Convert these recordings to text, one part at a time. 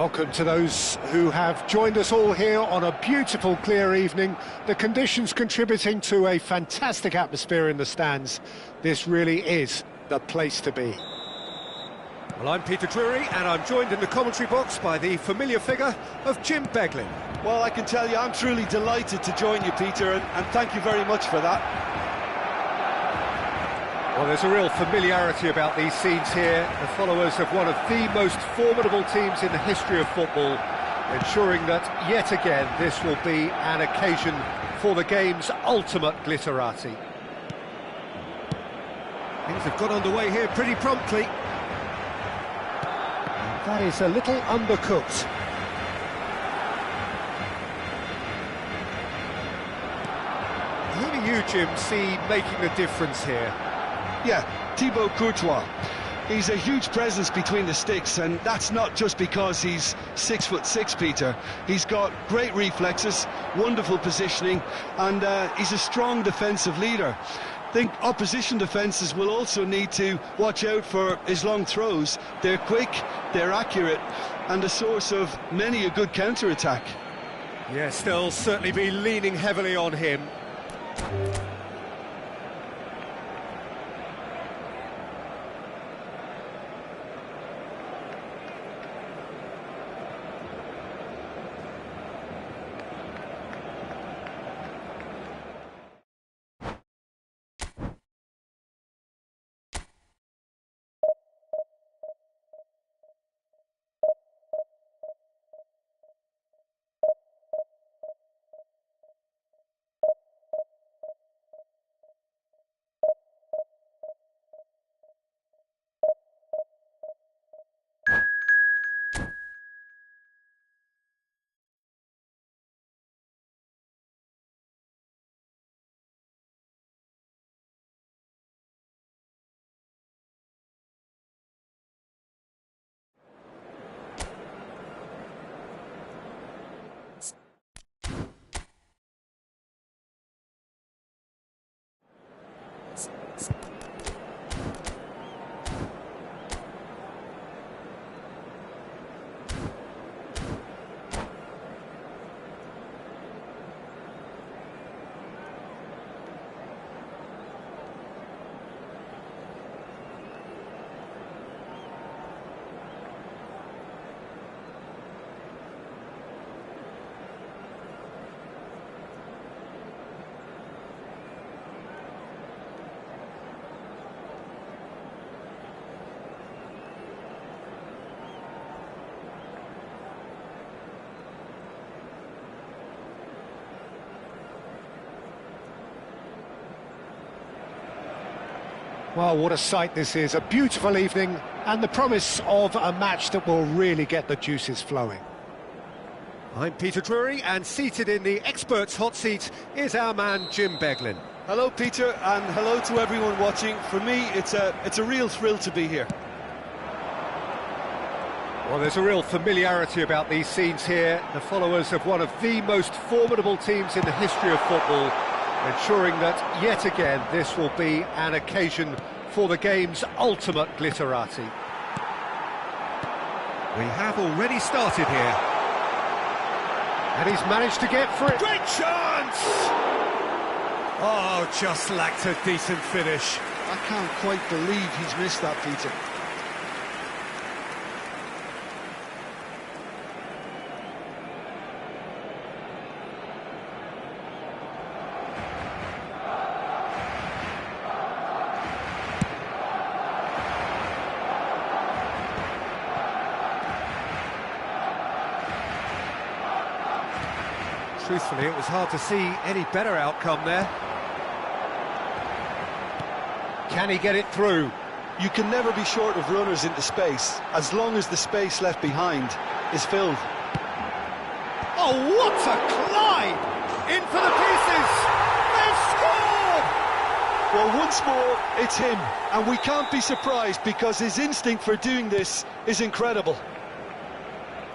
Welcome to those who have joined us all here on a beautiful, clear evening. The conditions contributing to a fantastic atmosphere in the stands. This really is the place to be. Well, I'm Peter Drury, and I'm joined in the commentary box by the familiar figure of Jim Beglin. Well, I can tell you, I'm truly delighted to join you, Peter, and thank you very much for that. Well, there's a real familiarity about these scenes here. The followers of one of the most formidable teams in the history of football, ensuring that, yet again, this will be an occasion for the game's ultimate glitterati. Things have got underway here pretty promptly. And that is a little undercooked. Who do you, Jim, see making the difference here? Yeah, Thibaut Courtois. He's a huge presence between the sticks, and that's not just because he's 6'6", Peter. He's got great reflexes, wonderful positioning, and he's a strong defensive leader. I think opposition defences will also need to watch out for his long throws. They're quick, they're accurate, and a source of many a good counter-attack. Yes, they'll certainly be leaning heavily on him. Well, what a sight this is, a beautiful evening and the promise of a match that will really get the juices flowing. I'm Peter Drury, and seated in the experts' hot seat is our man Jim Beglin. Hello, Peter, and hello to everyone watching. For me, it's a real thrill to be here. Well, there's a real familiarity about these scenes here. The followers of one of the most formidable teams in the history of football, ensuring that, yet again, this will be an occasion for the game's ultimate glitterati. We have already started here. And he's managed to get for it. Great chance! Oh, just lacked a decent finish. I can't quite believe he's missed that, Peter. Truthfully, it was hard to see any better outcome there. Can he get it through? You can never be short of runners into space, as long as the space left behind is filled. Oh, what a climb! In for the pieces! They've scored! Well, once more, it's him, and we can't be surprised because his instinct for doing this is incredible.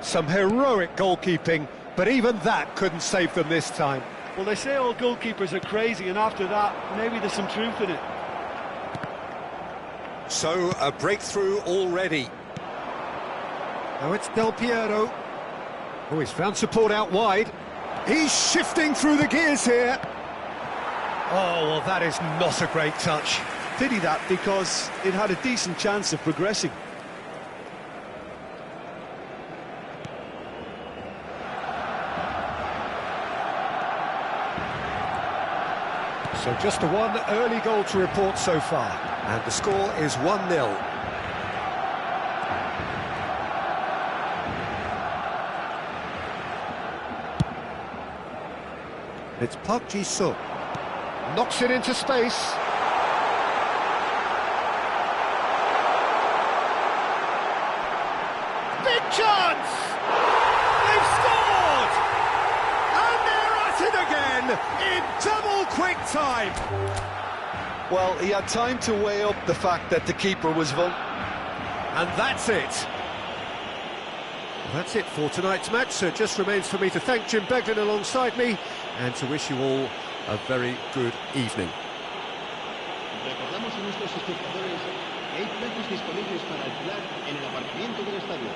Some heroic goalkeeping, but even that couldn't save them this time. Well, they say all goalkeepers are crazy, and after that, maybe there's some truth in it. So, a breakthrough already. Now it's Del Piero. Oh, he's found support out wide. He's shifting through the gears here. Oh, well, that is not a great touch. Pity that, because it had a decent chance of progressing. So just the one early goal to report so far. And the score is 1-0. It's Park Ji-suk. Knocks it into space. Big chance! They've scored! And they're at it again in double quick time. Well, he had time to weigh up the fact that the keeper was vulnerable. And that's it. Well, that's it for tonight's match, so it just remains for me to thank Jim Beglin alongside me and to wish you all a very good evening. Recordamos a nuestros espectadores que hay plazas disponibles para alquilar en el aparcamiento del estadio.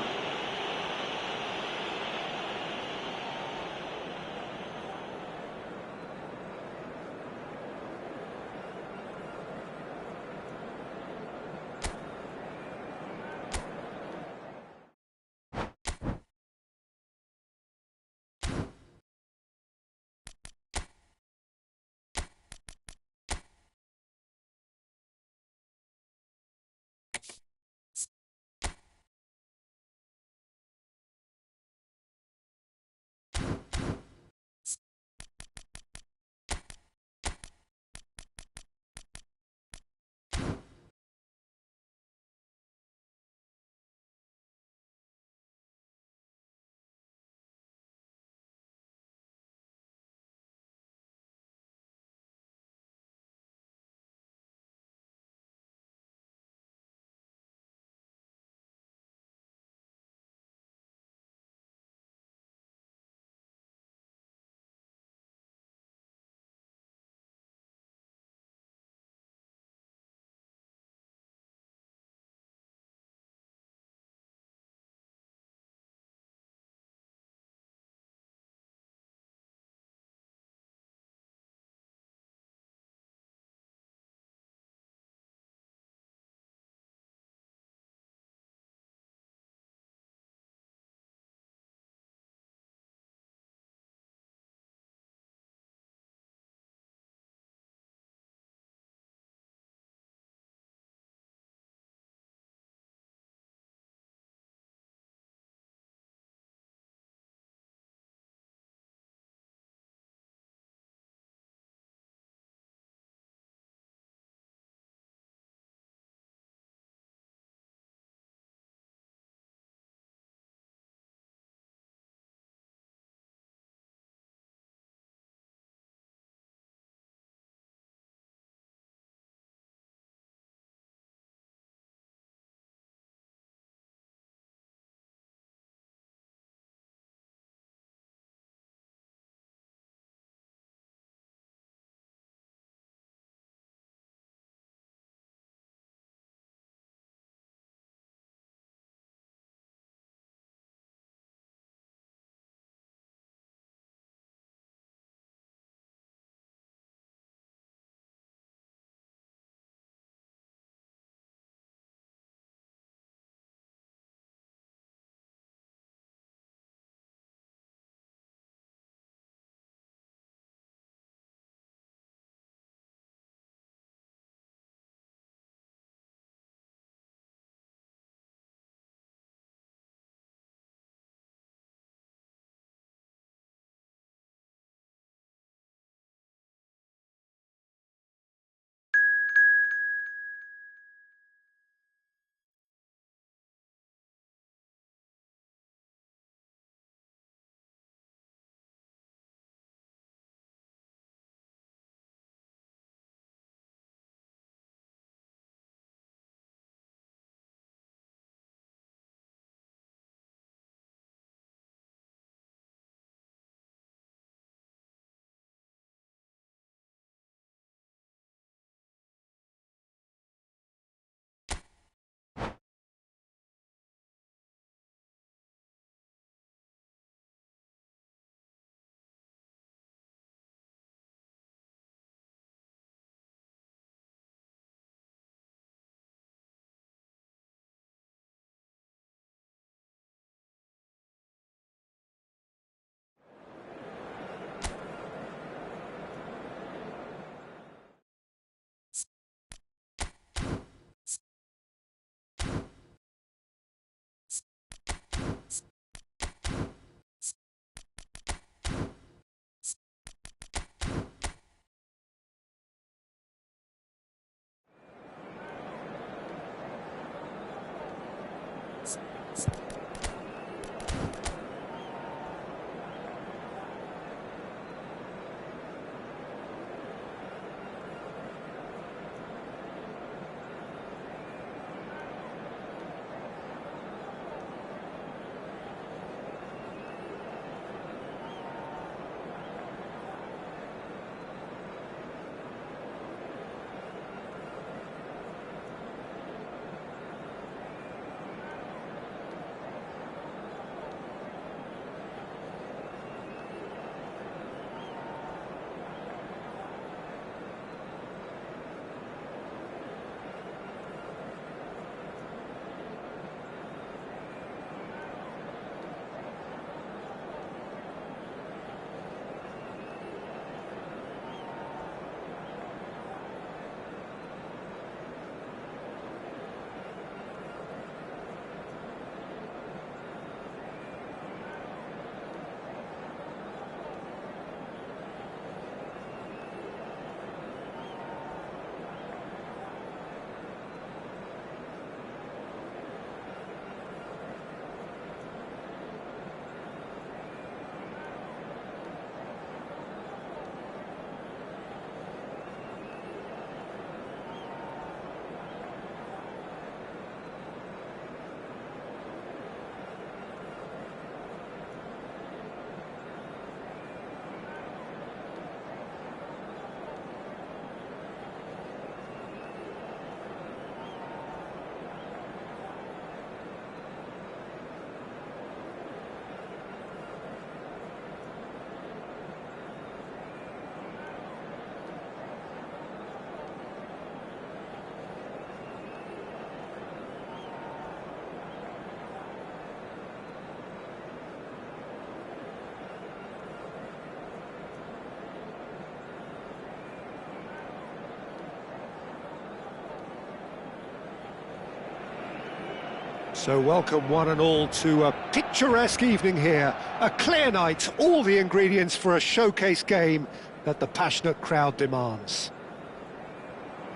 So welcome one and all to a picturesque evening here. A clear night, all the ingredients for a showcase game that the passionate crowd demands.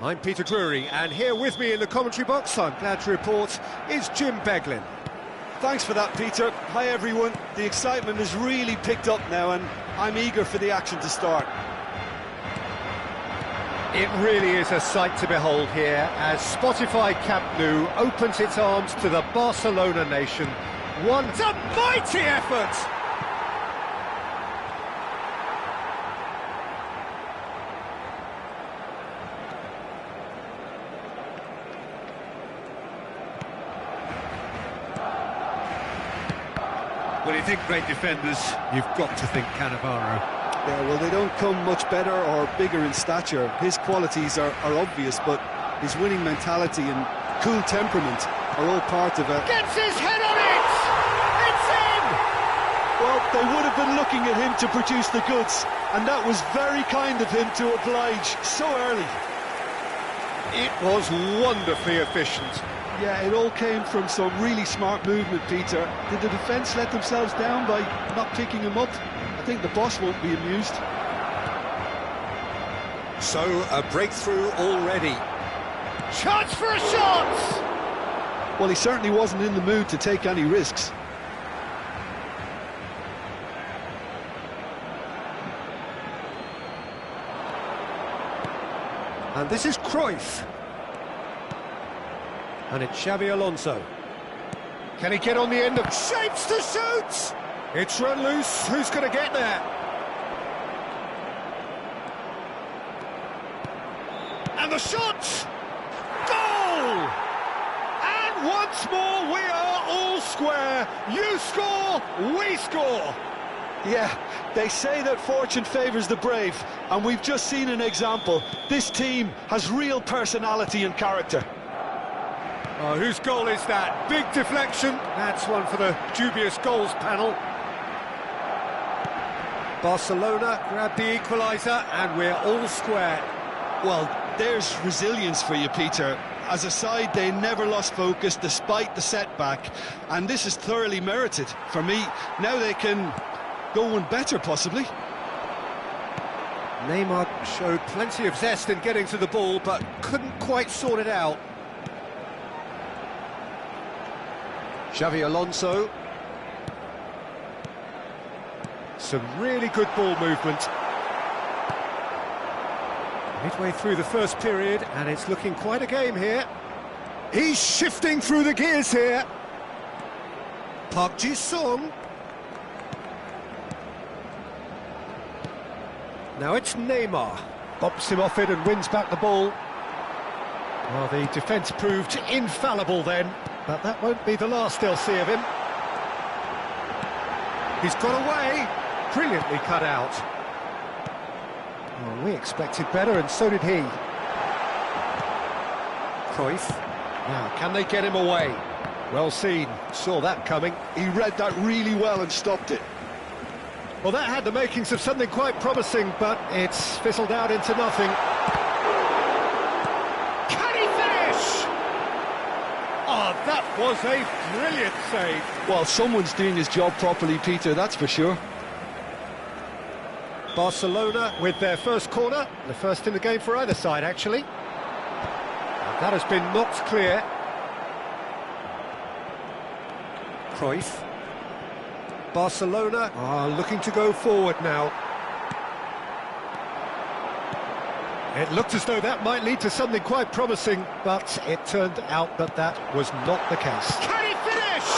I'm Peter Drury, and here with me in the commentary box, I'm glad to report, is Jim Beglin. Thanks for that, Peter. Hi, everyone. The excitement has really picked up now, and I'm eager for the action to start. It really is a sight to behold here as Spotify Camp Nou opens its arms to the Barcelona nation. It's a mighty effort! When you think great defenders, you've got to think Cannavaro. Yeah, well, they don't come much better or bigger in stature. His qualities are obvious, but his winning mentality and cool temperament are all part of it. Gets his head on it! It's in! Well, they would have been looking at him to produce the goods, and that was very kind of him to oblige so early. It was wonderfully efficient. Yeah, it all came from some really smart movement, Peter. Did the defence let themselves down by not picking him up? I think the boss won't be amused. So, a breakthrough already. Chance for a shot! Well, he certainly wasn't in the mood to take any risks. And this is Cruyff. And it's Xabi Alonso. Can he get on the end of... Shapes to shoot! It's run loose. Who's going to get there? And the shot! Goal! And once more we are all square. You score, we score. Yeah, they say that fortune favours the brave, and we've just seen an example. This team has real personality and character. Oh, whose goal is that? Big deflection. That's one for the dubious goals panel. Barcelona grab the equaliser, and we're all square. Well, there's resilience for you, Peter. As a side, they never lost focus despite the setback, and this is thoroughly merited. For me, now they can go one better, possibly. Neymar showed plenty of zest in getting to the ball, but couldn't quite sort it out. Xabi Alonso. Some really good ball movement. Midway through the first period, and it's looking quite a game here. He's shifting through the gears here. Park Ji-sung. Now it's Neymar. Bops him off it and wins back the ball. Well, the defence proved infallible then, but that won't be the last they'll see of him. He's got away. Brilliantly cut out. Well, we expected better, and so did he. Cruyff. Now, can they get him away? Well seen. Saw that coming. He read that really well and stopped it. Well, that had the makings of something quite promising, but it's fizzled out into nothing. Can he finish? Oh, that was a brilliant save. Well, someone's doing his job properly, Peter, that's for sure. Barcelona with their first corner, the first in the game for either side, actually. And that has been knocked clear. Cruyff. Barcelona are looking to go forward now. It looked as though that might lead to something quite promising, but it turned out that that was not the case. Can he finish?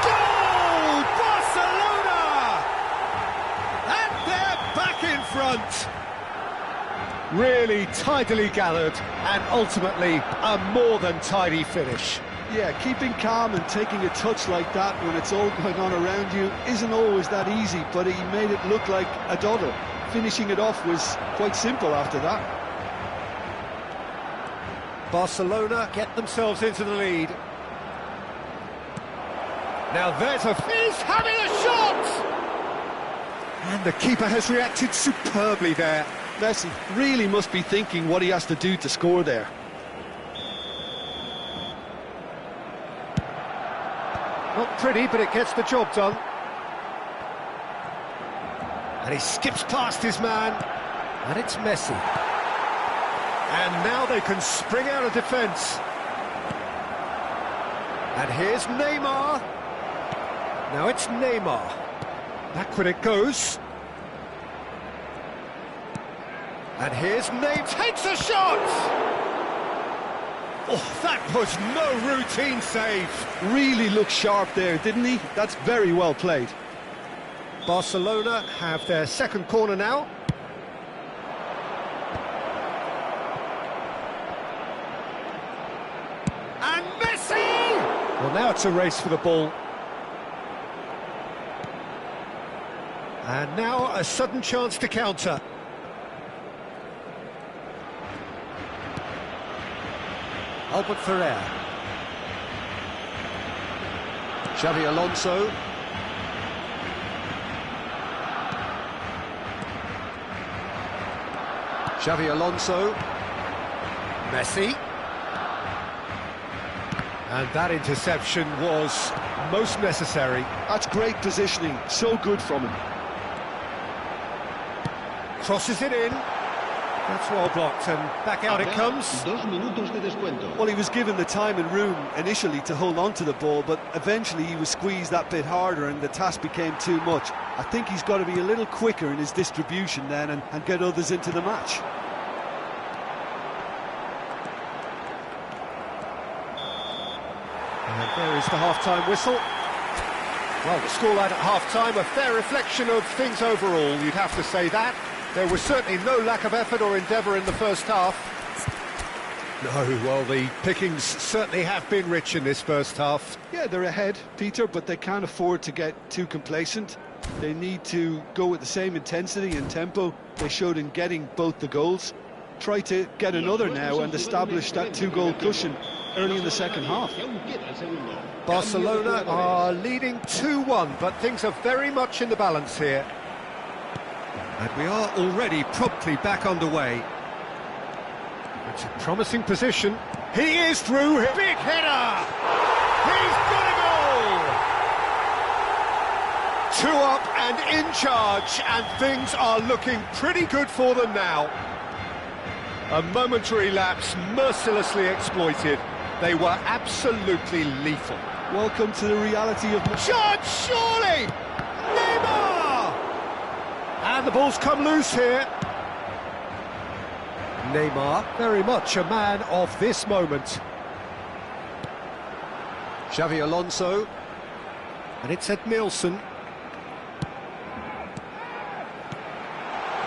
Goal! Barcelona! And they're back in front. Really tidily gathered, and ultimately a more than tidy finish. Yeah, keeping calm and taking a touch like that when it's all going on around you isn't always that easy, but he made it look like a doddle. Finishing it off was quite simple after that. Barcelona get themselves into the lead. Now there's he's having a shot! And the keeper has reacted superbly there. Messi really must be thinking what he has to do to score there. Not pretty, but it gets the job done. And he skips past his man. And it's Messi. And now they can spring out of defence. And here's Neymar. Now it's Neymar. Backward it goes. And here's Neymar. Takes a shot! Oh, that was no routine save. Really looked sharp there, didn't he? That's very well played. Barcelona have their second corner now. And Messi! Well, now it's a race for the ball. And now a sudden chance to counter. Albert Ferrer. Xavi Alonso. Xavi Alonso. Messi. And that interception was most necessary. That's great positioning, so good from him. Crosses it in. That's well blocked, and back out it comes. 2 minutos de descuento. Well, he was given the time and room initially to hold on to the ball, but eventually he was squeezed that bit harder and the task became too much. I think he's got to be a little quicker in his distribution then and get others into the match. And there is the half-time whistle. Well, the scoreline at half-time, a fair reflection of things overall, you'd have to say that. There was certainly no lack of effort or endeavour in the first half. No, well, the pickings certainly have been rich in this first half. Yeah, they're ahead, Peter, but they can't afford to get too complacent. They need to go with the same intensity and tempo they showed in getting both the goals. Try to get another now and establish that 2-goal cushion early in the second half. Barcelona are leading 2-1, but things are very much in the balance here. And we are already promptly back underway. It's a promising position. He is through. Big header! He's got a goal! 2 up and in charge, and things are looking pretty good for them now. A momentary lapse mercilessly exploited. They were absolutely lethal. Welcome to the reality of... Shot, surely! Neymar! And the ball's come loose here. Neymar, very much a man of this moment. Xavi Alonso. And it's Ed Nielsen.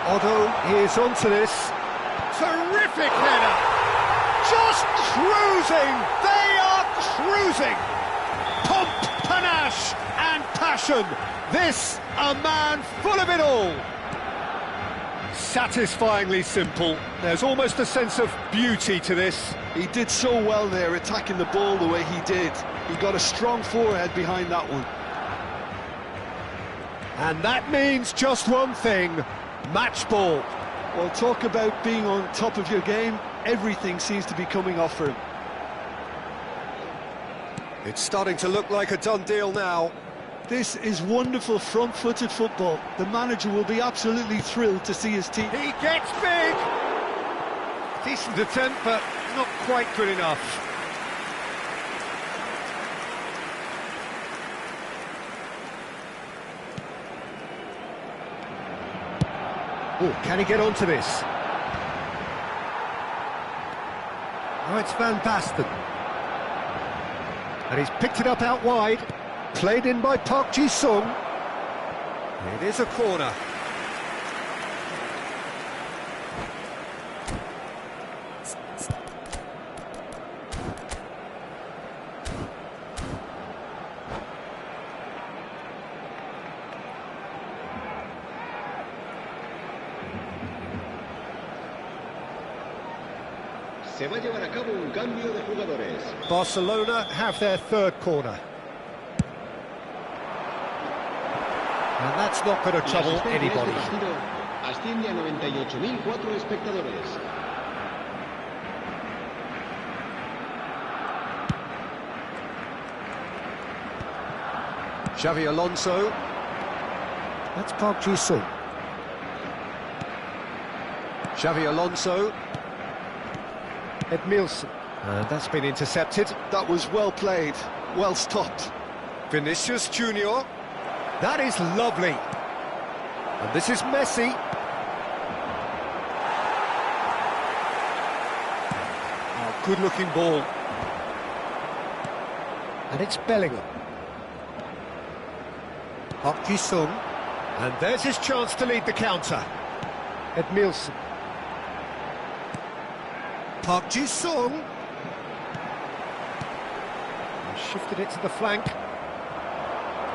Otto is onto this. Terrific header! Just cruising! They are cruising! Pomp, panache and passion. This, a man full of it all. Satisfyingly simple. There's almost a sense of beauty to this. He did so well there, attacking the ball the way he did. He got a strong forehead behind that one. And that means just one thing, match ball. Well, talk about being on top of your game. Everything seems to be coming off for him. It's starting to look like a done deal now. This is wonderful front-footed football. The manager will be absolutely thrilled to see his team. He gets big! Decent attempt, but not quite good enough. Oh, can he get onto this? Oh, it's Van Basten. And he's picked it up out wide. Played in by Park Ji-sung. It is a corner. Se va a llevar a cabo un cambio de jugadores. Barcelona have their third corner. And that's not going to trouble anybody. Asciende a 98.004 espectadores. Xavi Alonso. That's Park Ji-sung. Xavi Alonso. Edmilson. And that's been intercepted. That was well played, well stopped. Vinicius Junior. That is lovely. And this is Messi. Oh, good-looking ball. And it's Bellingham. Park Ji-sung. And there's his chance to lead the counter. Edmilson. Park Ji-sung. Shifted it to the flank.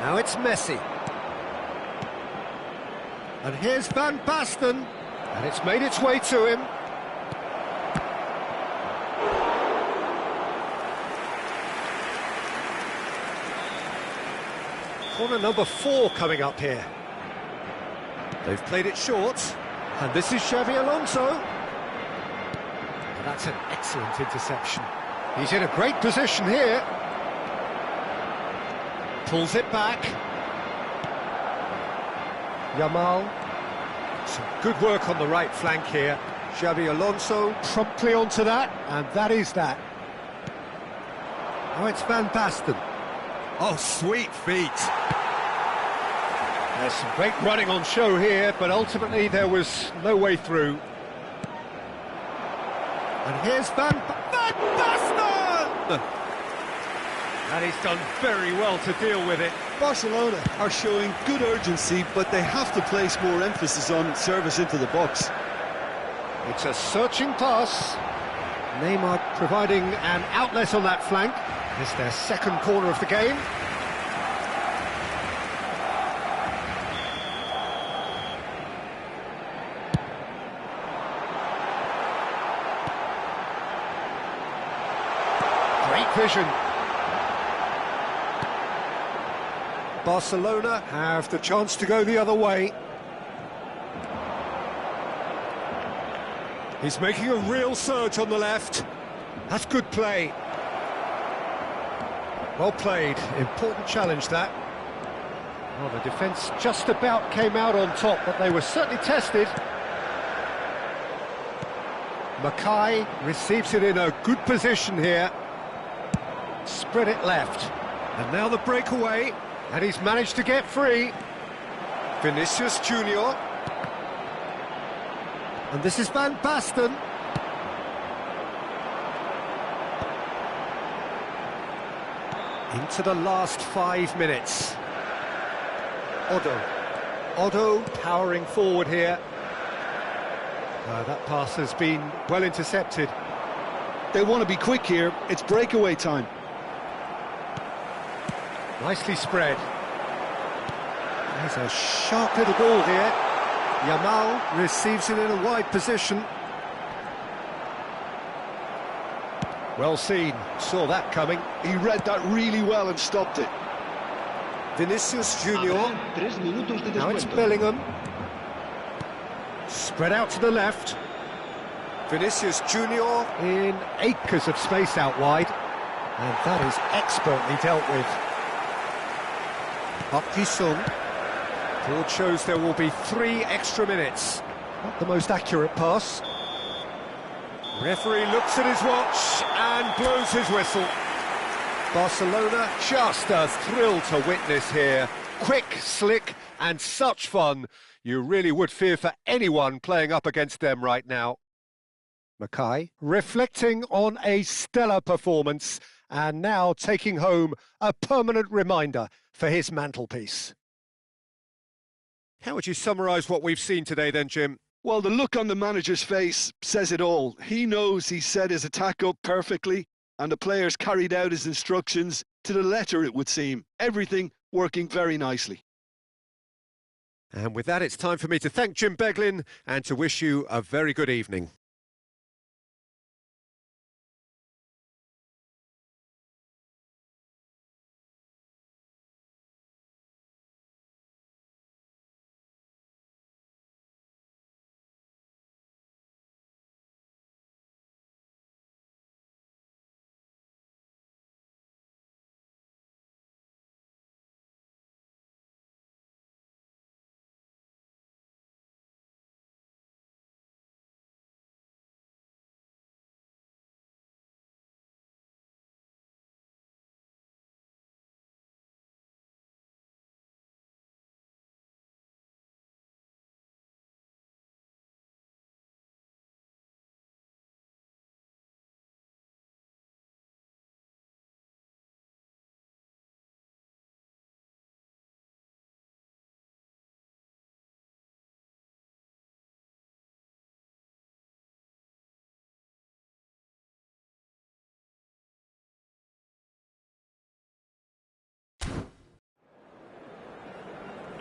Now it's Messi. And here's Van Basten. And it's made its way to him. Corner number 4 coming up here. They've played it short. And this is Xavi Alonso. And that's an excellent interception. He's in a great position here. Pulls it back. Yamal. Some good work on the right flank here. Xavi Alonso promptly onto that, and that is that. Oh, it's Van Basten. Oh, sweet feet. There's some great running on show here, but ultimately there was no way through. And here's Van Basten! And he's done very well to deal with it. Barcelona are showing good urgency, but they have to place more emphasis on service into the box. It's a searching pass. Neymar providing an outlet on that flank. It's their second corner of the game. Great vision. Barcelona have the chance to go the other way. He's making a real surge on the left. That's good play. Well played. Important challenge, that. Well, the defence just about came out on top, but they were certainly tested. Mackay receives it in a good position here. Spread it left. And now the breakaway. And he's managed to get free. Vinicius Junior. And this is Van Basten. Into the last 5 minutes. Otto powering forward here. That pass has been well intercepted. They want to be quick here. It's breakaway time. Nicely spread. There's a sharp little ball here. Yamal receives it in a wide position. Well seen, saw that coming. He read that really well and stopped it. Vinicius Junior. Now it's Bellingham. Spread out to the left. Vinicius Junior in acres of space out wide. And that is expertly dealt with. Park Ji-sung. Board shows there will be 3 extra minutes. Not the most accurate pass. Referee looks at his watch and blows his whistle. Barcelona just a thrill to witness here. Quick, slick and such fun. You really would fear for anyone playing up against them right now. Mackay reflecting on a stellar performance and now taking home a permanent reminder for his mantelpiece. How would you summarise what we've seen today then, Jim? Well, the look on the manager's face says it all. He knows he set his attack up perfectly, and the players carried out his instructions to the letter, it would seem. Everything working very nicely. And with that, it's time for me to thank Jim Beglin and to wish you a very good evening.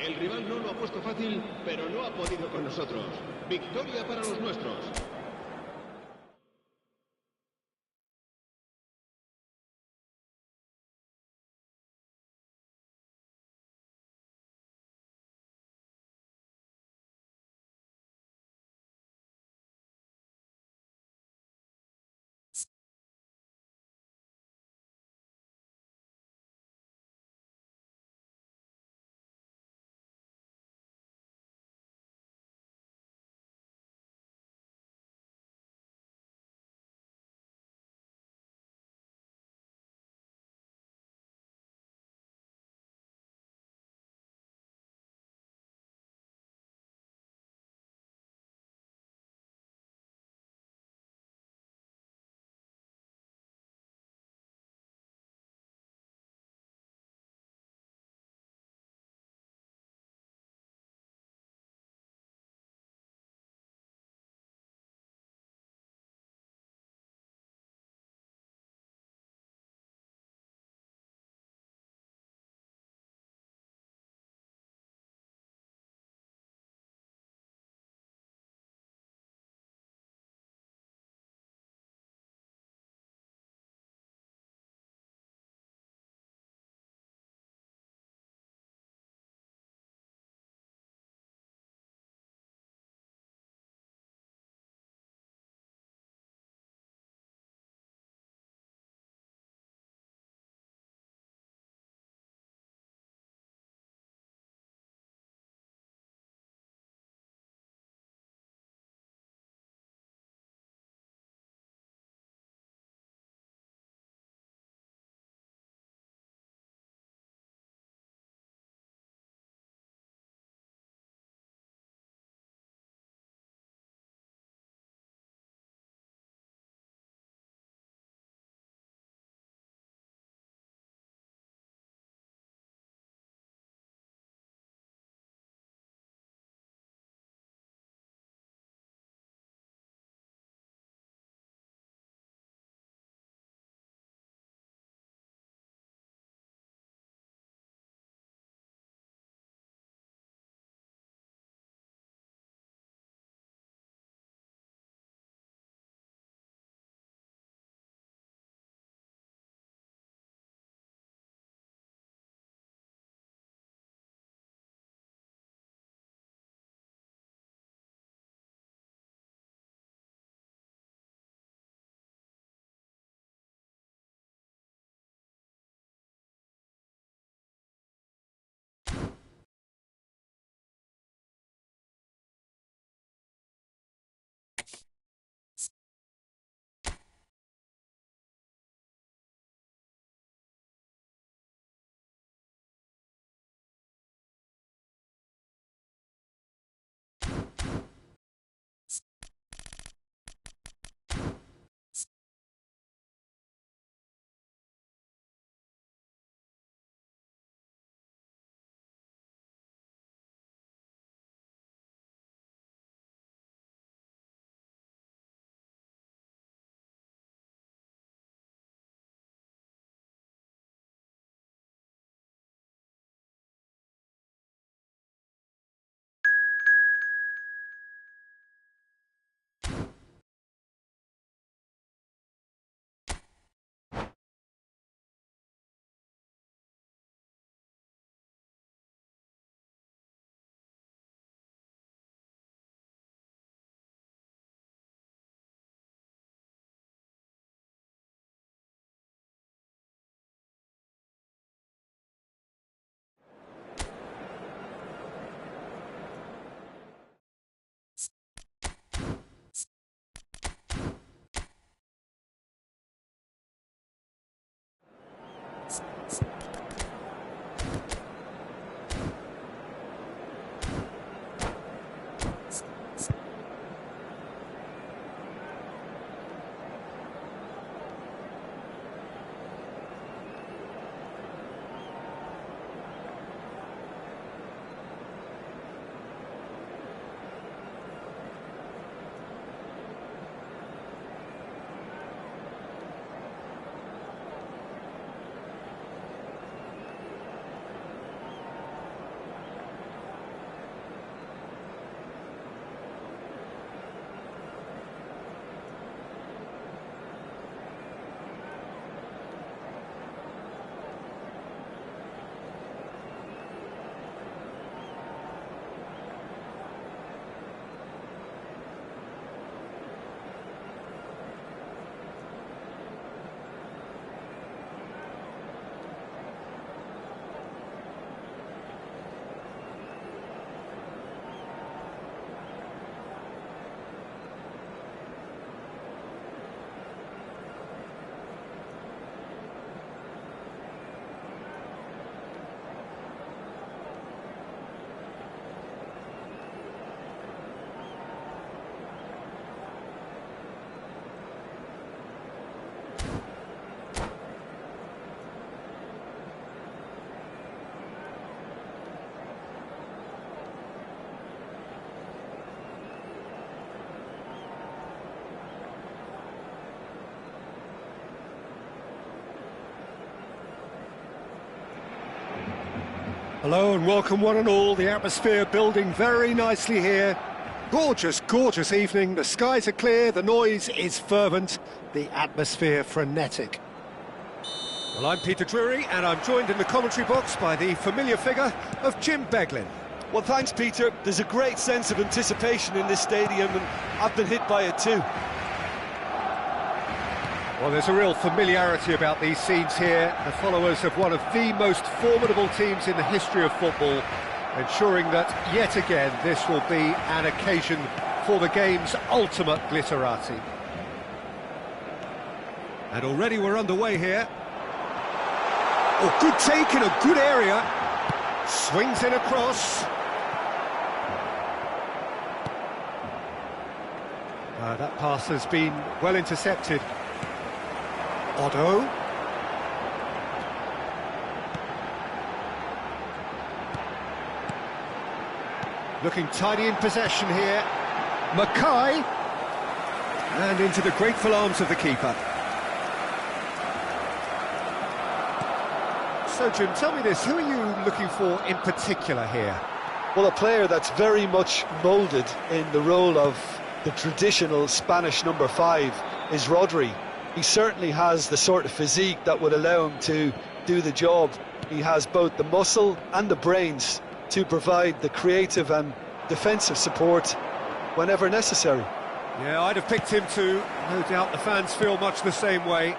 El rival no lo ha puesto fácil, pero no ha podido con nosotros. Victoria para los nuestros. Hello and welcome one and all. The atmosphere building very nicely here. Gorgeous, gorgeous evening. The skies are clear, the noise is fervent, the atmosphere frenetic. Well, I'm Peter Drury and I'm joined in the commentary box by the familiar figure of Jim Beglin. Well, thanks, Peter. There's a great sense of anticipation in this stadium, and I've been hit by it too. Well, there's a real familiarity about these scenes here. The followers of one of the most formidable teams in the history of football, ensuring that, yet again, this will be an occasion for the game's ultimate glitterati. And already we're underway here. Oh, good take in a good area. Swings in across. That pass has been well intercepted. Otto. Looking tidy in possession here. Mackay. And into the grateful arms of the keeper. So, Jim, tell me this, who are you looking for in particular here? Well, a player that's very much moulded in the role of the traditional Spanish number 5 is Rodri. He certainly has the sort of physique that would allow him to do the job. He has both the muscle and the brains to provide the creative and defensive support whenever necessary. Yeah, I'd have picked him too. No doubt the fans feel much the same way.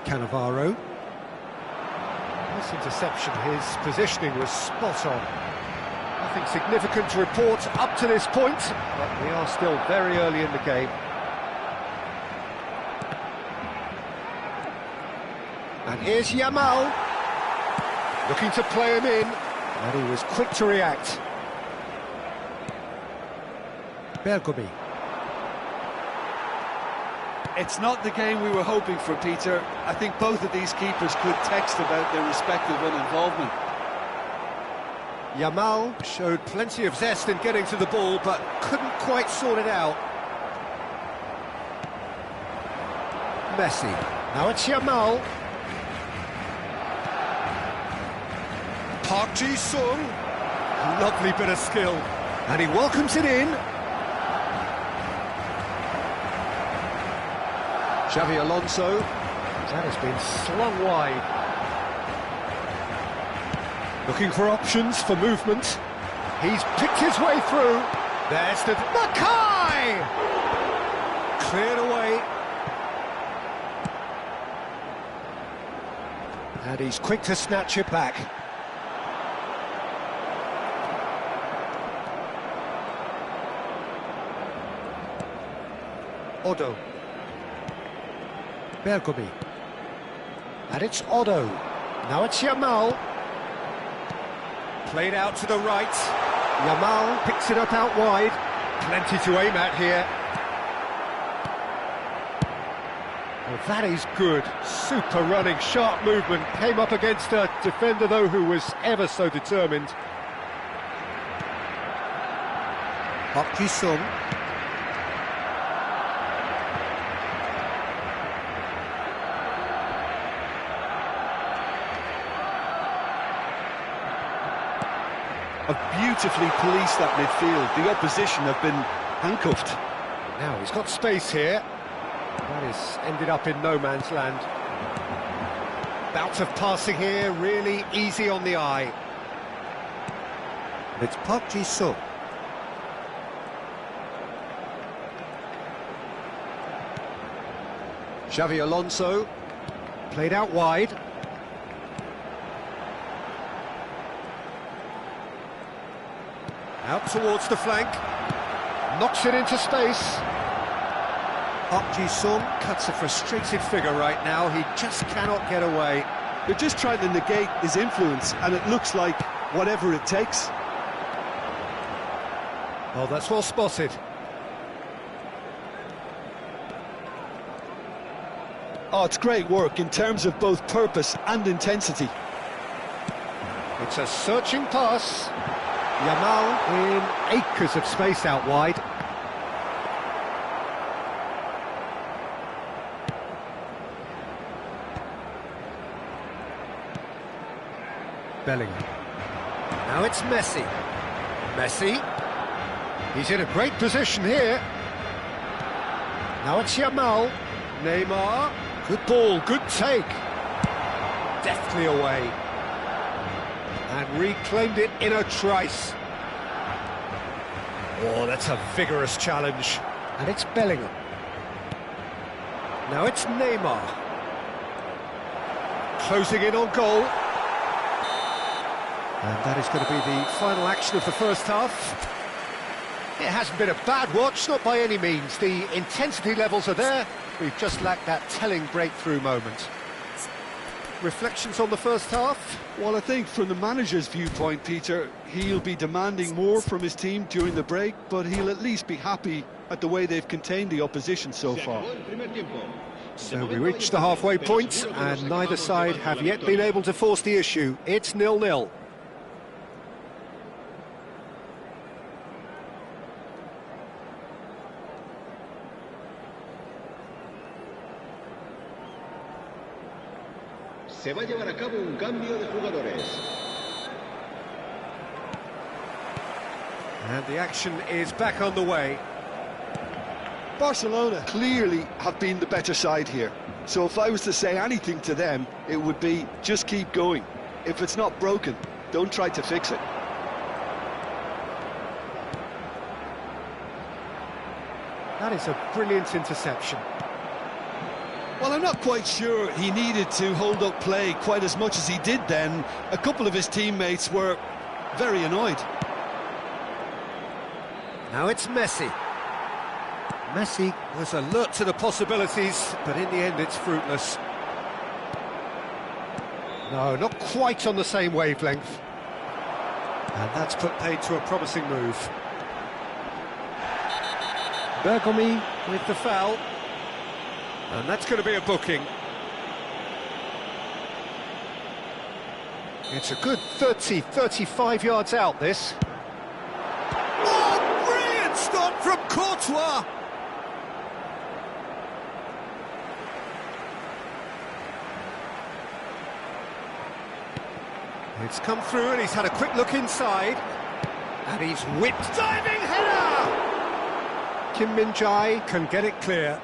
Cannavaro. This interception, his positioning was spot on. Nothing significant to report up to this point, but we are still very early in the game. And here's Yamal, looking to play him in, and he was quick to react. Bergomi. It's not the game we were hoping for, Peter. I think both of these keepers could text about their respective uninvolvement. Yamal showed plenty of zest in getting to the ball, but couldn't quite sort it out. Messi. Now it's Yamal. Park Ji-sung. Lovely bit of skill. And he welcomes it in. Xavi Alonso. That has been slung wide. Looking for options for movement. He's picked his way through. There's the... Mackay! Cleared away. And he's quick to snatch it back. Otto. Bergomi. And it's Otto. Now it's Yamal. Played out to the right. Yamal picks it up out wide. Plenty to aim at here. Well, that is good. Super running, sharp movement. Came up against a defender, though, who was ever so determined. Park Ji-sung. Have beautifully policed that midfield. The opposition have been handcuffed. Now he's got space here. That is ended up in no man's land. Bout of passing here, really easy on the eye. It's Park Ji-sung. Xavi Alonso. Played out wide. Out towards the flank, knocks it into space. Park Ji-sung cuts a frustrated figure right now, he just cannot get away. They're just trying to negate his influence, and it looks like whatever it takes. Oh, that's well spotted. Oh, it's great work in terms of both purpose and intensity. It's a searching pass. Yamal in acres of space out wide. Bellingham. Now it's Messi. Messi. He's in a great position here. Now it's Yamal. Neymar. Good ball, good take. Deftly away. And reclaimed it in a trice. Oh, that's a vigorous challenge. And it's Bellingham. Now it's Neymar. Closing in on goal. And that is going to be the final action of the first half. It hasn't been a bad watch, not by any means. The intensity levels are there. We've just lacked that telling breakthrough moment. Reflections on the first half? Well, I think from the manager's viewpoint, Peter, he'll be demanding more from his team during the break, but he'll at least be happy at the way they've contained the opposition so far. So we reached the halfway point, and neither side have yet been able to force the issue. It's 0-0. Se va a llevar a cabo un cambio de jugadores. And the action is back on the way. Barcelona clearly have been the better side here. So if I was to say anything to them, it would be just keep going. If it's not broken, don't try to fix it. That is a brilliant interception. Well, I'm not quite sure he needed to hold up play quite as much as he did then. A couple of his teammates were very annoyed. Now it's Messi. Messi was alert to the possibilities, but in the end it's fruitless. No, not quite on the same wavelength. And that's put paid to a promising move. Bergomi with the foul. And that's going to be a booking. It's a good 30, 35 yards out, this. Oh, brilliant stop from Courtois! It's come through and he's had a quick look inside. And he's whipped. Diving header! Kim Min-jae can get it clear.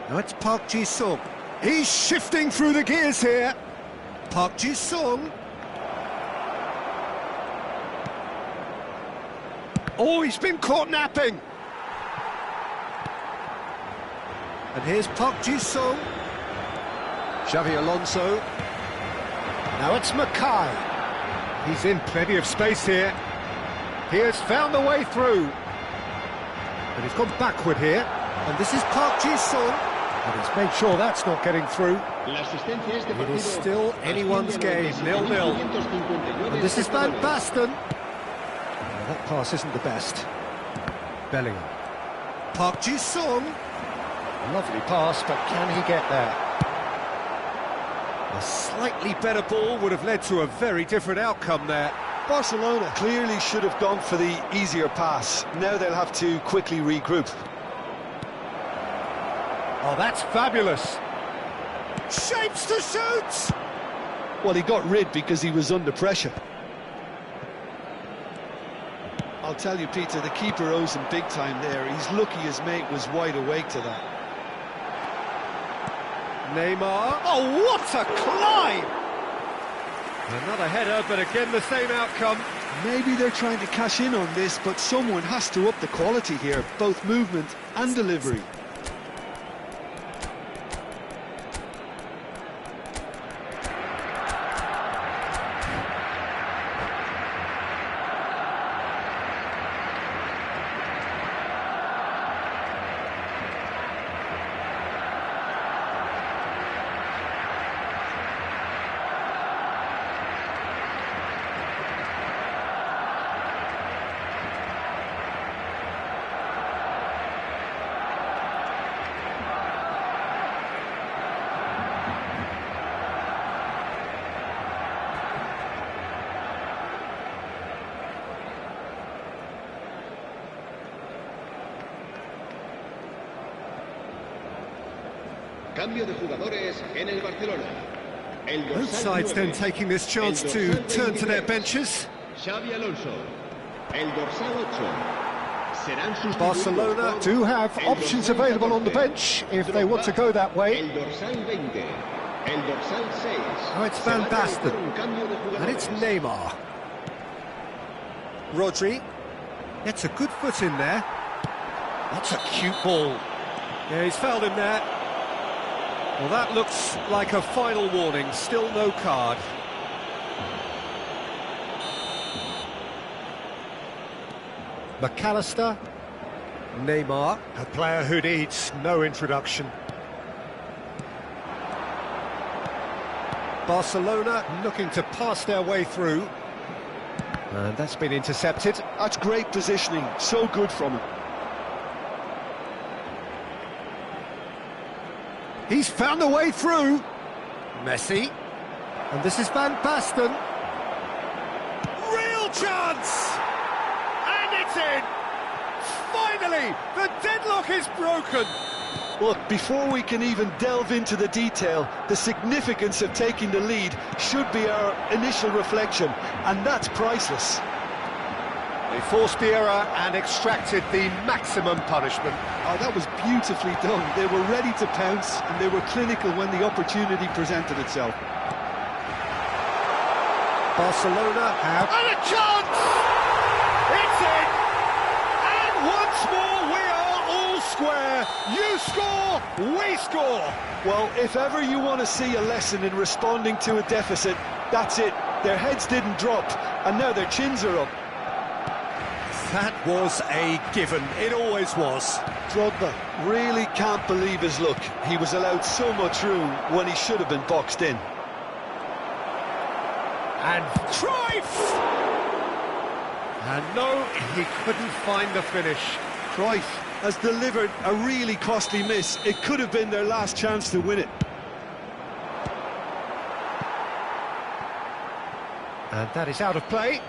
Now it's Park Ji-sung. He's shifting through the gears here. Park Ji-sung. Oh, he's been caught napping. And here's Park Ji-sung. Xavi Alonso. Now it's Mackay. He's in plenty of space here. He has found the way through. But he's gone backward here. And this is Park Ji-sung. And he's made sure that's not getting through. It is still anyone's game, 0-0. And this is Van Basten. Well, that pass isn't the best. Bellingham. Park Ji-sung. Lovely pass, but can he get there? A slightly better ball would have led to a very different outcome there. Barcelona clearly should have gone for the easier pass. Now they'll have to quickly regroup. Oh, that's fabulous. Shapes to shoot! Well, he got rid because he was under pressure. I'll tell you, Peter, the keeper owes him big time there. He's lucky his mate was wide awake to that. Neymar. Oh, what a climb! Another header, but again the same outcome. Maybe they're trying to cash in on this, but someone has to up the quality here, both movement and delivery. Cambio de jugadores en el Barcelona. El Both dorsal sides then 9, taking this chance el to dorsal turn to their 23, benches. Xavi Alonso. El dorsal 8. Serán sustituidos Barcelona por Do have el options dorsal available on the 14, bench if they want to go that way. El dorsal 20. El dorsal 6. Oh, it's Se Van va a realizar Basten. un cambio de And it's jugadores. Neymar. Rodri gets a good foot in there. That's a cute ball. Yeah, he's fouled him there. Well, that looks like a final warning. Still no card. McAllister. Neymar. A player who needs no introduction. Barcelona looking to pass their way through. And that's been intercepted. That's great positioning, so good from him. He's found a way through. Messi. And this is Van Basten. Real chance! And it's in! Finally, the deadlock is broken. Look, before we can even delve into the detail, the significance of taking the lead should be our initial reflection, and that's priceless. They forced the error and extracted the maximum punishment. Oh, that was beautifully done. They were ready to pounce, and they were clinical when the opportunity presented itself. Barcelona have... And a chance! It's in! And once more we are all square. You score, we score. Well, if ever you want to see a lesson in responding to a deficit, that's it. Their heads didn't drop, and now their chins are up. That was a given. It always was. Drogba really can't believe his luck. He was allowed so much room when he should have been boxed in. And Cruyff! And no, he couldn't find the finish. Cruyff has delivered a really costly miss. It could have been their last chance to win it. And that is out of play.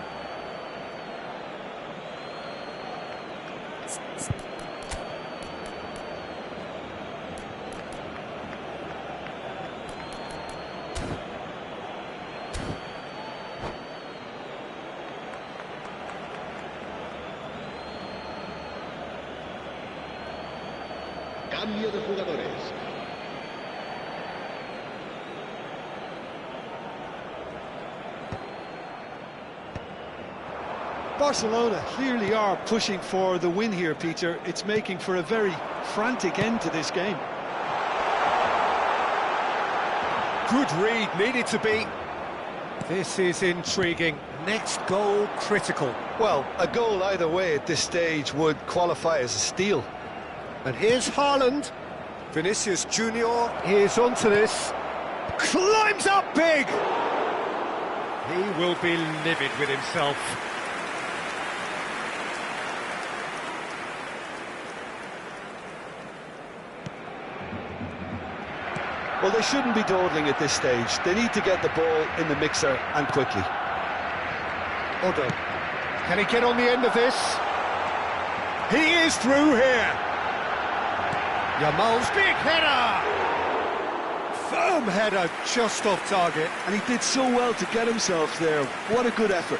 Cambio de jugadores. Barcelona clearly are pushing for the win here, Peter. It's making for a very frantic end to this game. Good read, needed to be. This is intriguing. Next goal, critical. Well, a goal either way at this stage would qualify as a steal. And here's Haaland. Vinicius Junior is onto this. Climbs up big! He will be livid with himself. Well, they shouldn't be dawdling at this stage. They need to get the ball in the mixer and quickly. Odo. Can he get on the end of this? He is through here. Yamal's big header! Firm header, just off target. And he did so well to get himself there. What a good effort.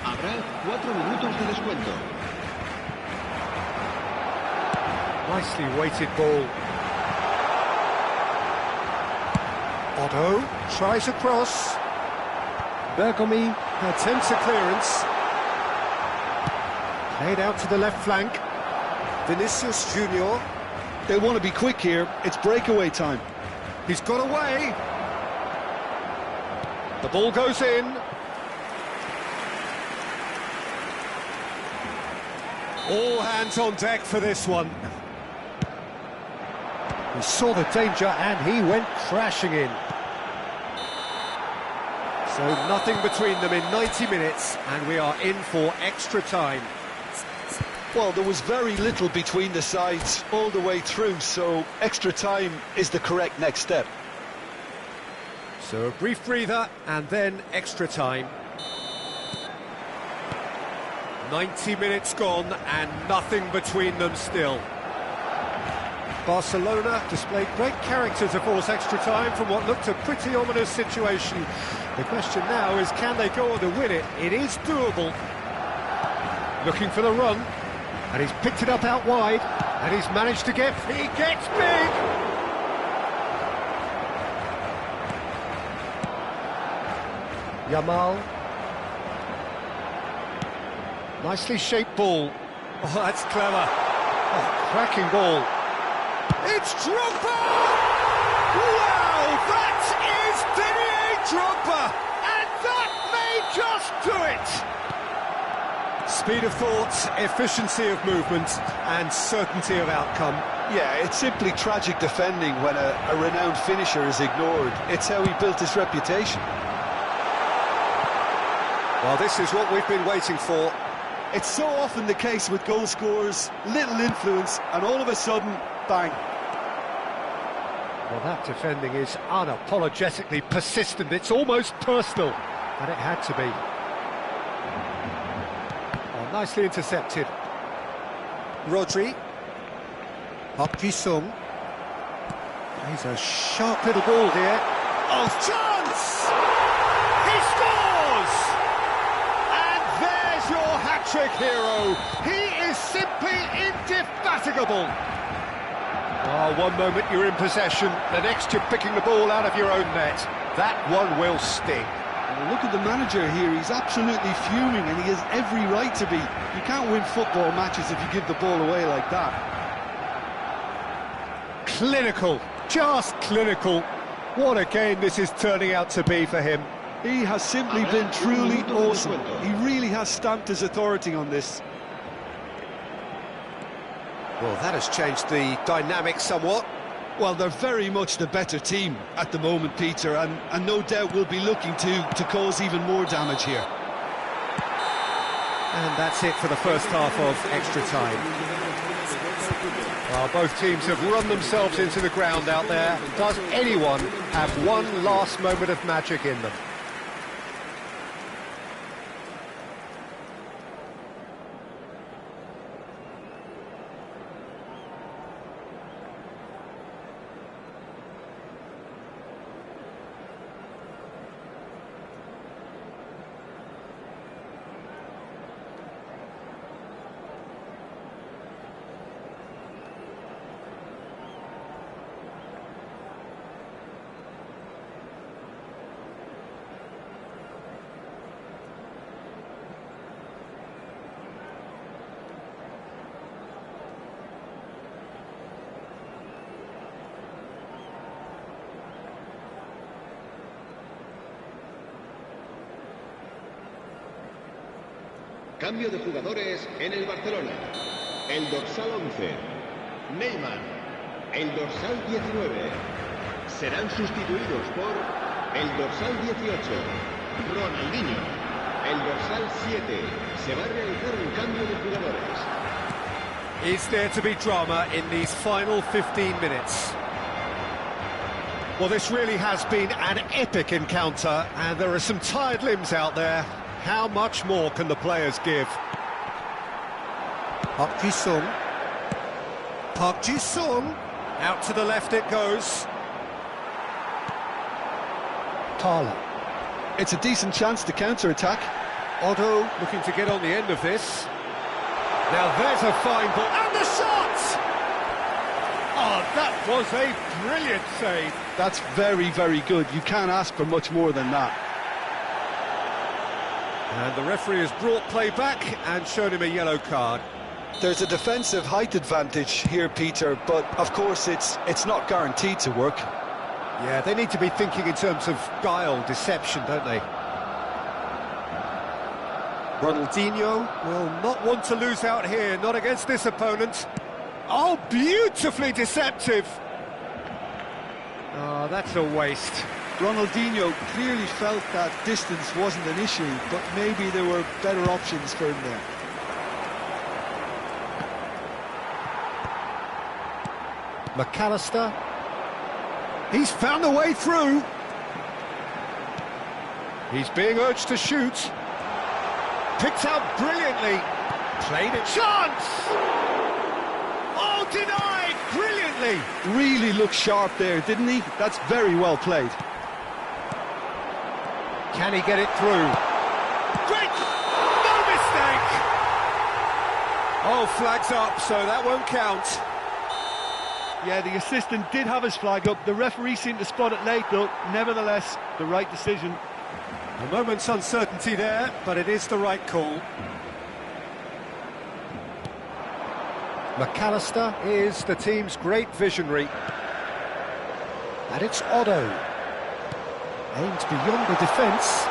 Habrá 4 minutos de descuento. Nicely weighted ball. Otto tries a cross. Bergomi attempts a clearance. Played out to the left flank. Vinicius Junior. They want to be quick here. It's breakaway time. He's got away. The ball goes in. All hands on deck for this one. He saw the danger and he went crashing in. So nothing between them in 90 minutes and we are in for extra time. Well, there was very little between the sides all the way through, so extra time is the correct next step. So a brief breather and then extra time. 90 minutes gone and nothing between them still. Barcelona displayed great character to force extra time from what looked a pretty ominous situation. The question now is, can they go on to win it? It is doable. Looking for the run, and he's picked it up out wide, and he's managed to get... He gets big! Yamal. Nicely shaped ball. Oh, that's clever. Oh, cracking ball. It's Drogba! Wow, that is Didier Drogba! And that may just do it! Speed of thought, efficiency of movement, and certainty of outcome. Yeah, it's simply tragic defending when a renowned finisher is ignored. It's how he built his reputation. Well, this is what we've been waiting for. It's so often the case with goal scorers, little influence, and all of a sudden, bang. Well, that defending is unapologetically persistent. It's almost personal, and it had to be. Oh, nicely intercepted. Rodri. Park Ji-sung. He's a sharp little ball here. Oh, chance! He scores! And there's your hat-trick hero. He is simply indefatigable. Oh, one moment you're in possession, the next you're picking the ball out of your own net. That one will sting. Well, look at the manager here, he's absolutely fuming and he has every right to be. You can't win football matches if you give the ball away like that. Clinical, just clinical. What a game this is turning out to be for him. He has simply been truly awesome. He really has stamped his authority on this. Well, that has changed the dynamic somewhat. Well, they're very much the better team at the moment, Peter, and no doubt will be looking to cause even more damage here. And that's it for the first half of extra time. Well, both teams have run themselves into the ground out there. Does anyone have one last moment of magic in them? Cambio de jugadores en el Barcelona. El dorsal 11, Neymar. El dorsal 19. Serán sustituidos por el dorsal 18, Ronaldinho. El dorsal 7. Se va a realizar un cambio de jugadores. Is there to be drama in these final 15 minutes? Well, this really has been an epic encounter, and there are some tired limbs out there. How much more can the players give? Park Ji-sung. Park Ji-sung. Out to the left it goes. Tala. It's a decent chance to counter-attack. Otto looking to get on the end of this. Now there's a fine ball, and the shot! Oh, that was a brilliant save. That's very, very good. You can't ask for much more than that. And the referee has brought play back and shown him a yellow card. There's a defensive height advantage here, Peter, but of course it's not guaranteed to work. Yeah, they need to be thinking in terms of guile, deception, don't they? Ronaldinho will not want to lose out here, not against this opponent. Oh, beautifully deceptive. Oh, that's a waste. Ronaldinho clearly felt that distance wasn't an issue, but maybe there were better options for him there. McAllister. He's found a way through. He's being urged to shoot. Picked out brilliantly. Played it. Chance! Oh, denied! Brilliant brilliantly. Really looked sharp there, didn't he? That's very well played. Can he get it through? Great! No mistake! Oh, flags up, so that won't count. Yeah, the assistant did have his flag up. The referee seemed to spot it late, though. Nevertheless, the right decision. A moment's uncertainty there, but it is the right call. McAllister is the team's great visionary. And it's Otto. Aimed beyond the defence.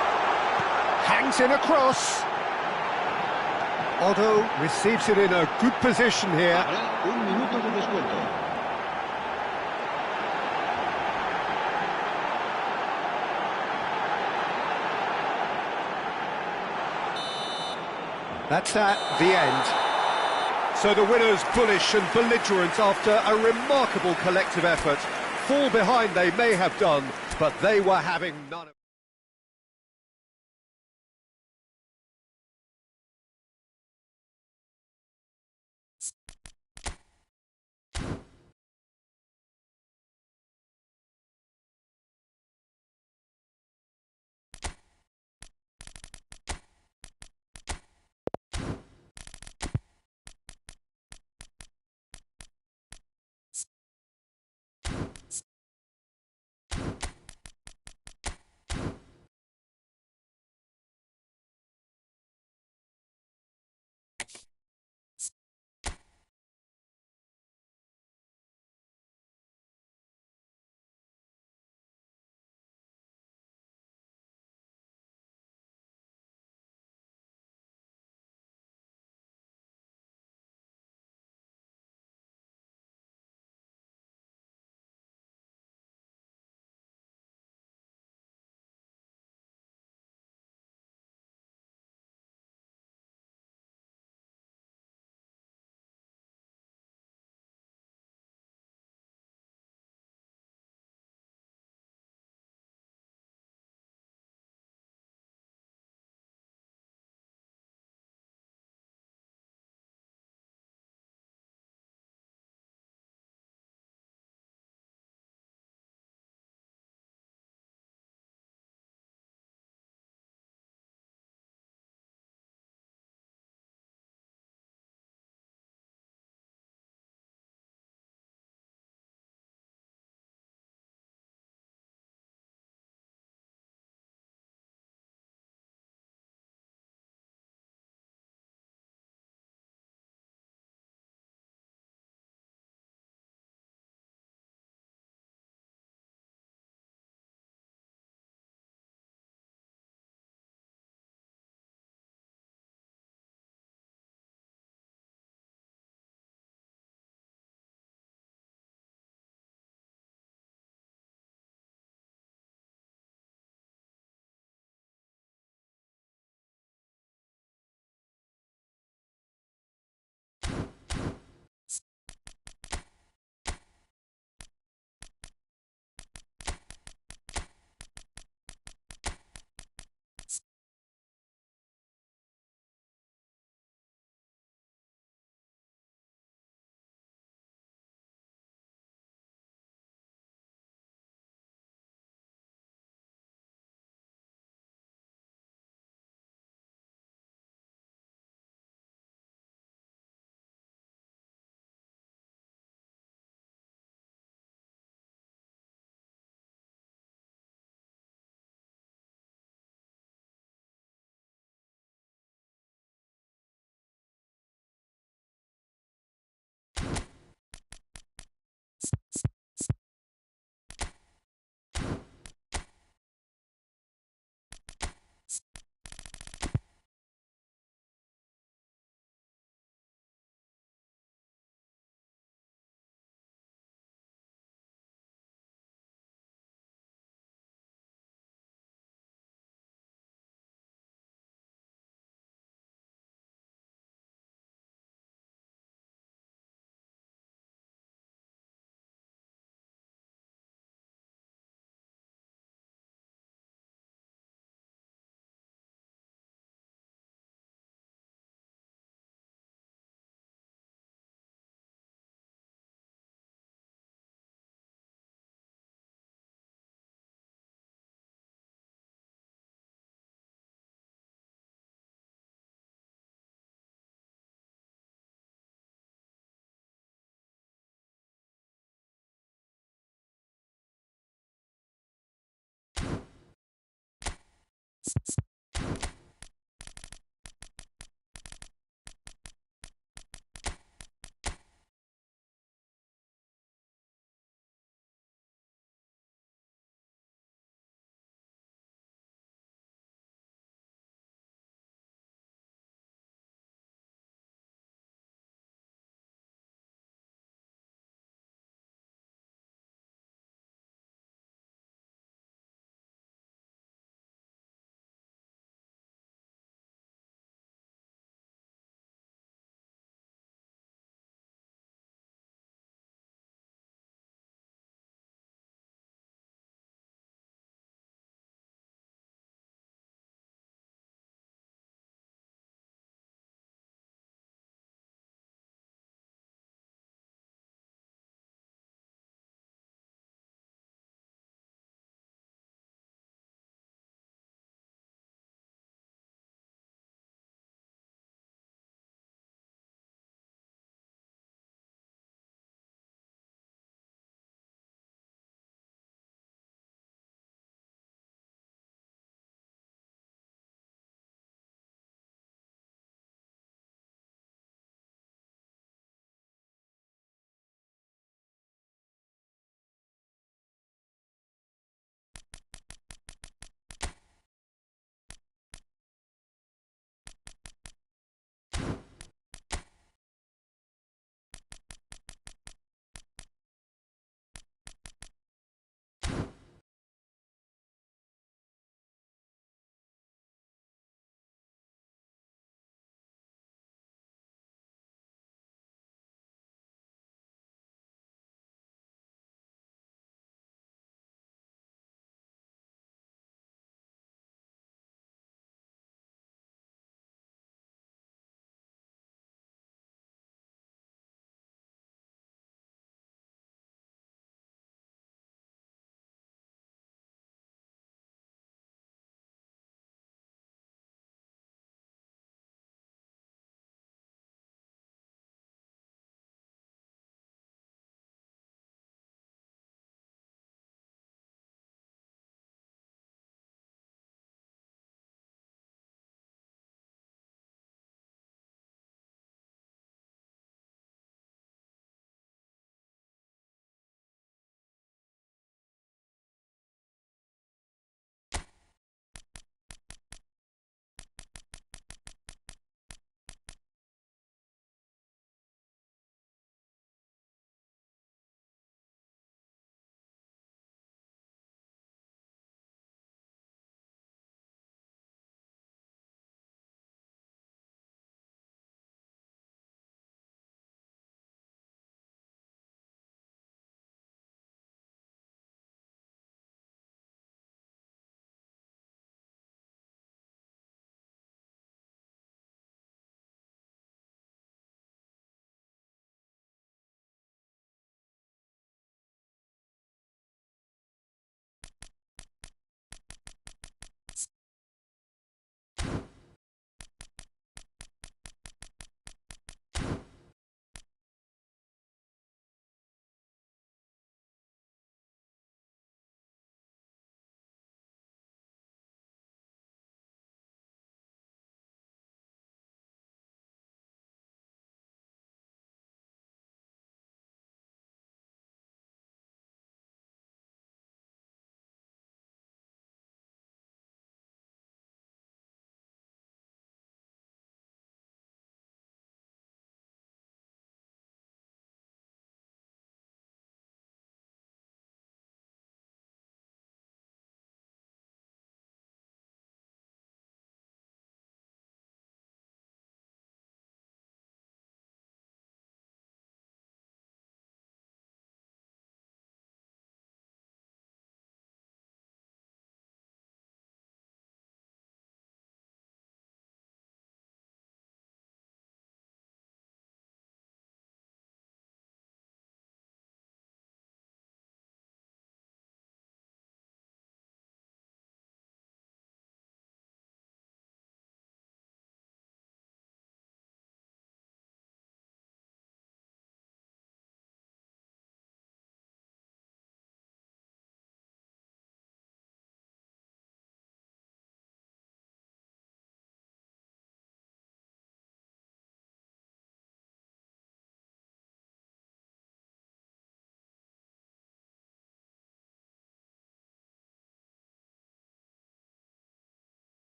Hangs in across. Otto receives it in a good position here. Habrá un minuto de descuento. That's that, the end. So the winners bullish and belligerent after a remarkable collective effort. Fall behind they may have done, but they were having none of it.